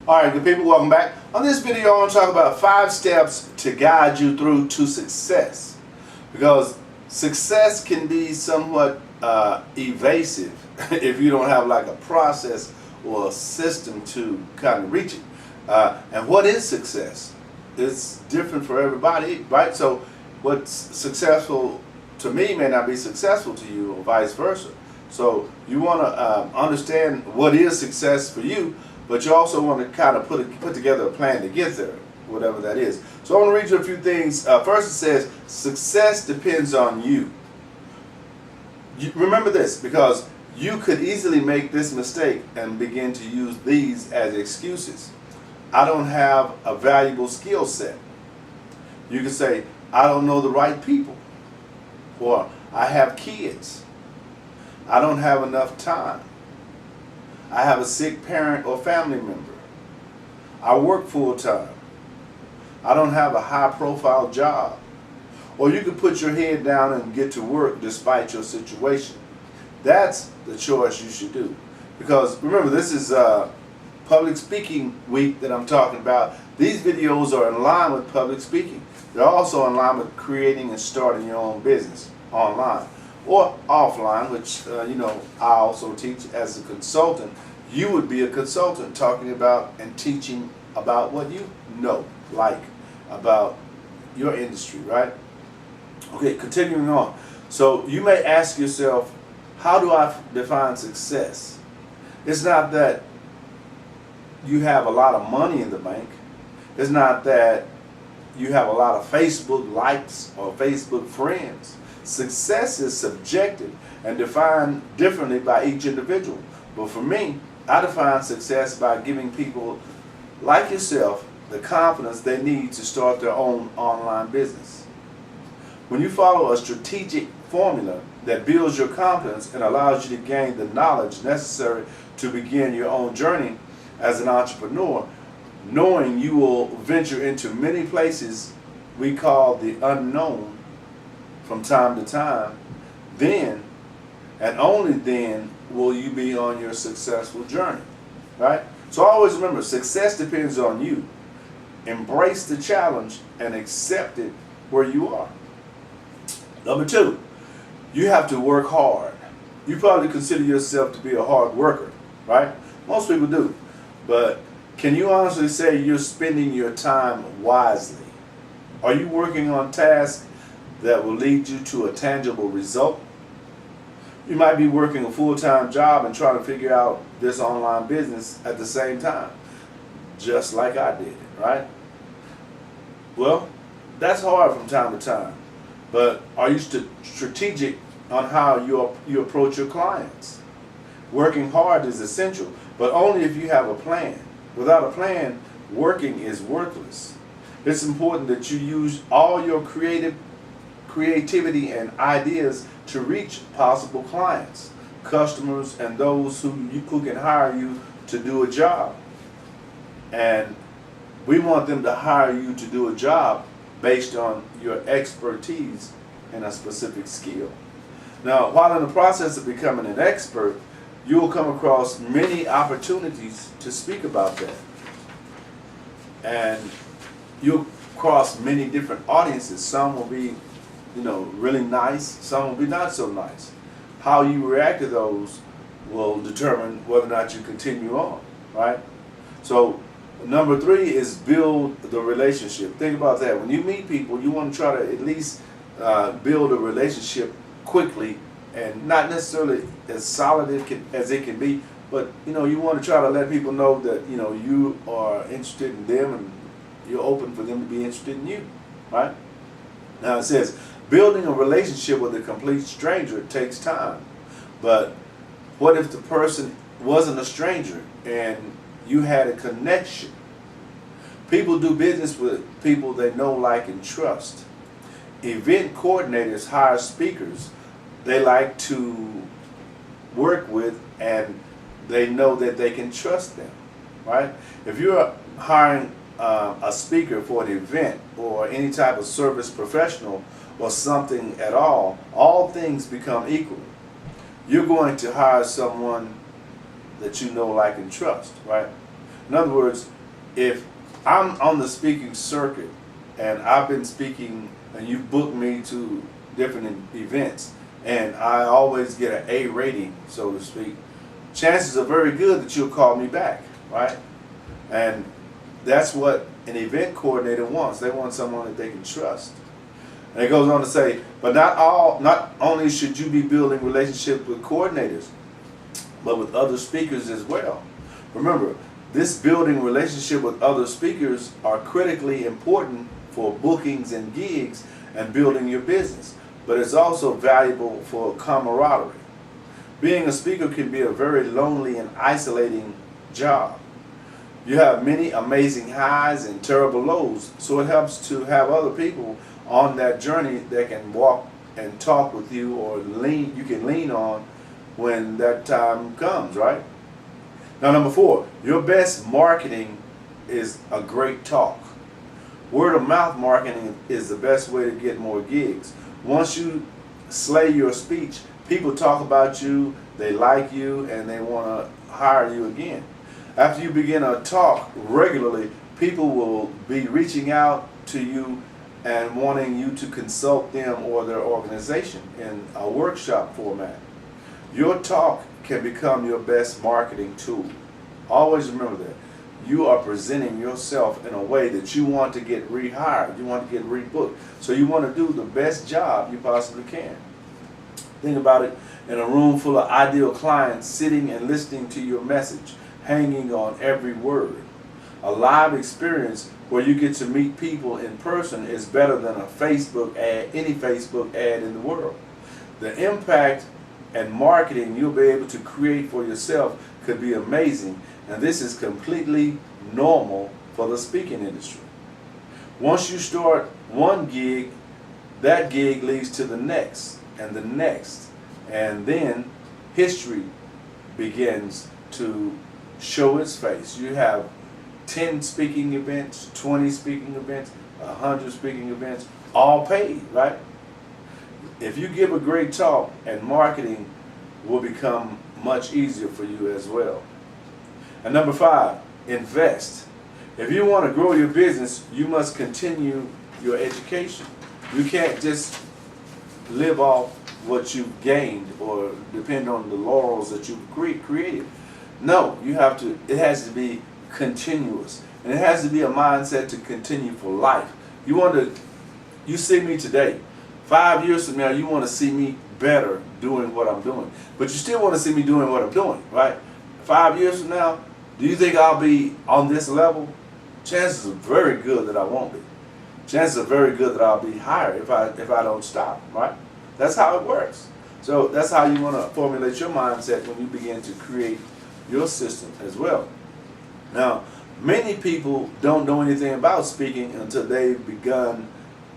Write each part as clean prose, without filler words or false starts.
Alright, good people, welcome back. On this video, I want to talk about 5 steps to guide you through to success. Because success can be somewhat evasive if you don't have like a process or a system to kind of reach it. And what is success? It's different for everybody, right? So what's successful to me may not be successful to you, or vice versa. So you want to understand what is success for you, but you also want to kind of put together a plan to get there, whatever that is. So I want to read you a few things. First, it says success depends on you. Remember this, because you could easily make this mistake and begin to use these as excuses. I don't have a valuable skill set. You can say, I don't know the right people. Or, I have kids. I don't have enough time. I have a sick parent or family member. I work full time. I don't have a high profile job. Or you can put your head down and get to work despite your situation. That's the choice you should do. Because remember, this is public speaking week that I'm talking about. These videos are in line with public speaking. They're also in line with creating and starting your own business online or offline, which I also teach as a consultant. You would be a consultant talking about and teaching about what you know, like about your industry, right? Okay, continuing on. So you may ask yourself, how do I define success? It's not that you have a lot of money in the bank. It's not that you have a lot of Facebook likes or Facebook friends. Success is subjective and defined differently by each individual. But for me, I define success by giving people like yourself the confidence they need to start their own online business. When you follow a strategic formula that builds your confidence and allows you to gain the knowledge necessary to begin your own journey as an entrepreneur, knowing you will venture into many places we call the unknown from time to time, then and only then will you be on your successful journey, right? So always remember, success depends on you. Embrace the challenge and accept it where you are. Number 2, you have to work hard. You probably consider yourself to be a hard worker, right? Most people do. But can you honestly say you're spending your time wisely? Are you working on tasks that will lead you to a tangible result? You might be working a full-time job and trying to figure out this online business at the same time, just like I did, right? Well, that's hard from time to time. But are you strategic on how you approach your clients? Working hard is essential, but only if you have a plan. Without a plan, working is worthless. It's important that you use all your creativity and ideas to reach possible clients, customers, and those who can hire you to do a job. And we want them to hire you to do a job based on your expertise in a specific skill. Now, while in the process of becoming an expert, you will come across many opportunities to speak about that. And you'll cross many different audiences. Some will be, really nice. Some will be not so nice. How you react to those will determine whether or not you continue on, right? So number 3 is build the relationship. Think about that. When you meet people, you want to try to at least build a relationship quickly, and not necessarily as solid as it can be, but you want to try to let people know that you are interested in them and you're open for them to be interested in you, right? Now it says building a relationship with a complete stranger takes time, but what if the person wasn't a stranger and you had a connection? People do business with people they know, like, and trust. Event coordinators hire speakers they like to work with, and they know that they can trust them, right? If you're hiring a speaker for an event or any type of service professional or something at all things become equal. You're going to hire someone that you know, like, and trust, right? In other words, if I'm on the speaking circuit and I've been speaking and you book me to different events and I always get an A rating, so to speak, chances are very good that you'll call me back, right? And that's what an event coordinator wants. They want someone that they can trust. And it goes on to say, but not only should you be building relationships with coordinators, but with other speakers as well. Remember, this building relationship with other speakers are critically important for bookings and gigs and building your business, but it's also valuable for camaraderie. Being a speaker can be a very lonely and isolating job. You have many amazing highs and terrible lows, so it helps to have other people on that journey that can walk and talk with you, or you can lean on when that time comes, right? Now, number 4, your best marketing is a great talk. Word of mouth marketing is the best way to get more gigs. Once you slay your speech, people talk about you, they like you, and they want to hire you again. After you begin to talk regularly, people will be reaching out to you and wanting you to consult them or their organization in a workshop format. Your talk can become your best marketing tool. Always remember that. You are presenting yourself in a way that you want to get rehired, you want to get rebooked. So you want to do the best job you possibly can. Think about it, in a room full of ideal clients sitting and listening to your message, hanging on every word. A live experience where you get to meet people in person is better than a Facebook ad, any Facebook ad in the world. The impact and marketing you'll be able to create for yourself could be amazing, and this is completely normal for the speaking industry. Once you start one gig, that gig leads to the next, and then history begins to show its face. You have 10 speaking events, 20 speaking events, 100 speaking events, all paid, right? If you give a great talk, and marketing will become much easier for you as well. And number 5, invest. If you want to grow your business, you must continue your education. You can't just live off what you've gained or depend on the laurels that you've created. No, it has to be continuous. And it has to be a mindset to continue for life. You see me today. 5 years from now, you want to see me better doing what I'm doing. But you still want to see me doing what I'm doing, right? 5 years from now, do you think I'll be on this level? Chances are very good that I won't be. Chances are very good that I'll be higher if I don't stop, right? That's how it works. So that's how you want to formulate your mindset when you begin to create your system as well. Now, many people don't know anything about speaking until they've begun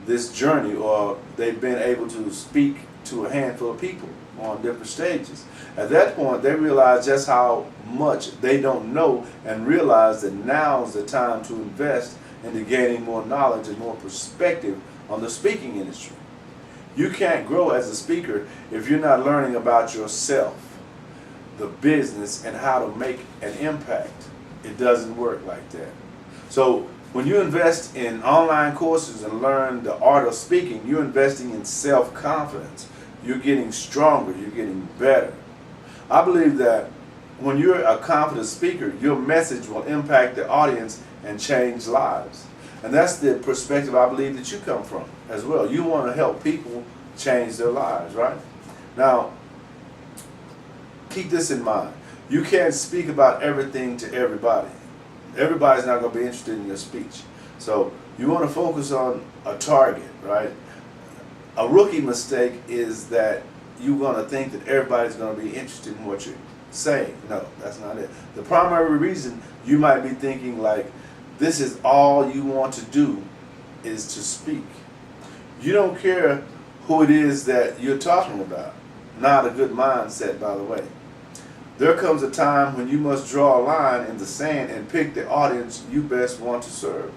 this journey, or they've been able to speak to a handful of people on different stages. At that point, they realize just how much they don't know, and realize that now's the time to invest into gaining more knowledge and more perspective on the speaking industry. You can't grow as a speaker if you're not learning about yourself, the business, and how to make an impact. It doesn't work like that. So when you invest in online courses and learn the art of speaking, you're investing in self-confidence. You're getting stronger, you're getting better. I believe that when you're a confident speaker, your message will impact the audience and change lives. And that's the perspective I believe that you come from as well. You want to help people change their lives, right? Now, keep this in mind. You can't speak about everything to everybody. Everybody's not going to be interested in your speech. So you want to focus on a target, right? A rookie mistake is that you're going to think that everybody's going to be interested in what you're saying. No, that's not it. The primary reason you might be thinking like, this is all you want to do is to speak. You don't care who it is that you're talking about. Not a good mindset, by the way. There comes a time when you must draw a line in the sand and pick the audience you best want to serve.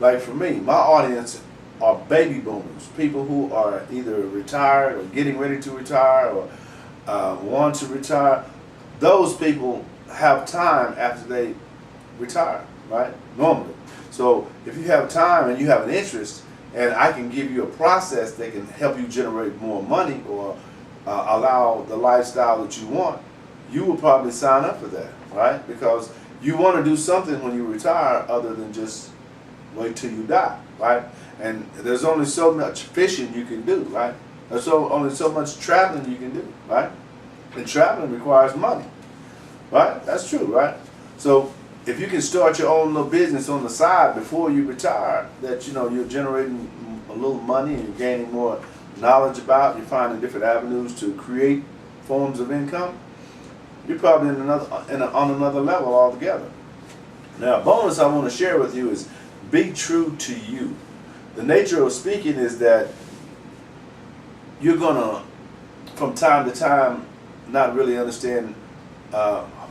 Like for me, my audience are baby boomers, people who are either retired or getting ready to retire or want to retire. Those people have time after they retire, right? Normally. So if you have time and you have an interest, and I can give you a process that can help you generate more money or allow the lifestyle that you want, you will probably sign up for that, right? Because you want to do something when you retire other than just wait till you die, right? And there's only so much fishing you can do, right? There's only so much traveling you can do, right? And traveling requires money, right? That's true, right? So if you can start your own little business on the side before you retire, that you're generating a little money and you're gaining more knowledge about, you're finding different avenues to create forms of income, you're probably on another level altogether. Now, a bonus I want to share with you is be true to you. The nature of speaking is that you're gonna, from time to time, not really understand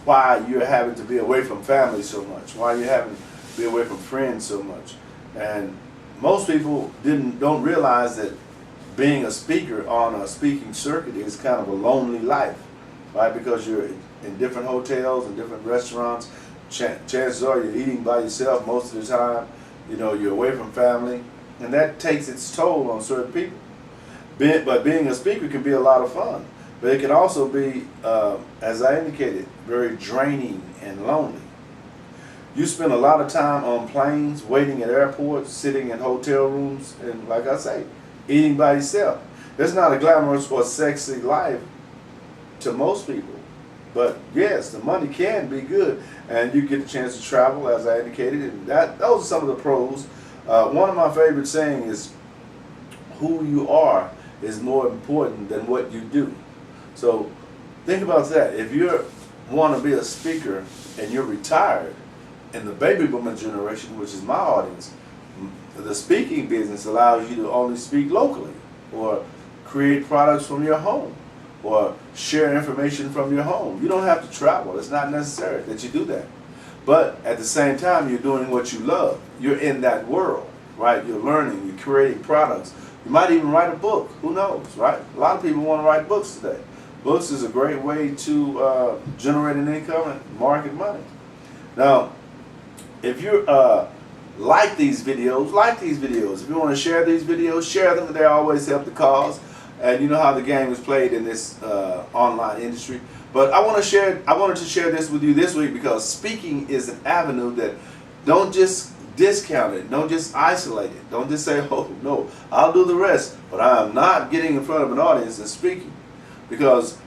why you're having to be away from family so much, why you're having to be away from friends so much. And most people don't realize that being a speaker on a speaking circuit is kind of a lonely life, right? Because you're in different hotels and different restaurants. Chances are you're eating by yourself most of the time. You're away from family, and that takes its toll on certain people. But being a speaker can be a lot of fun. But it can also be, as I indicated, very draining and lonely. You spend a lot of time on planes, waiting at airports, sitting in hotel rooms, and like I say, eating by yourself. It's not a glamorous or sexy life to most people. But yes, the money can be good, and you get the chance to travel, as I indicated, and those are some of the pros. One of my favorite sayings is, who you are is more important than what you do. So think about that. If you want to be a speaker and you're retired, in the baby boomer generation, which is my audience, the speaking business allows you to only speak locally, or create products from your home, or share information from your home. You don't have to travel. It's not necessary that you do that. But at the same time, you're doing what you love. You're in that world, right? You're learning, you're creating products. You might even write a book. Who knows, right? A lot of people want to write books today. Books is a great way to generate an income and market money. Now, if you like these videos. If you want to share these videos, share them. They always help the cause. And you know how the game is played in this online industry. But I wanted to share this with you this week because speaking is an avenue that don't just discount it. Don't just isolate it. Don't just say, oh no, I'll do the rest. But I am not getting in front of an audience and speaking, because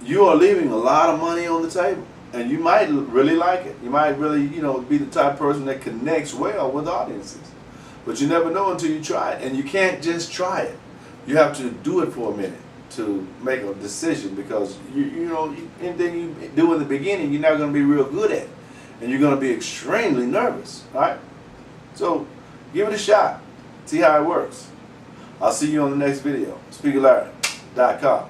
you are leaving a lot of money on the table. And you might really like it. You might really, be the type of person that connects well with audiences. But you never know until you try it. And you can't just try it. You have to do it for a minute to make a decision, because anything you do in the beginning, you're not going to be real good at, and you're going to be extremely nervous, right? So give it a shot. See how it works. I'll see you on the next video. SpeakerLarry.com.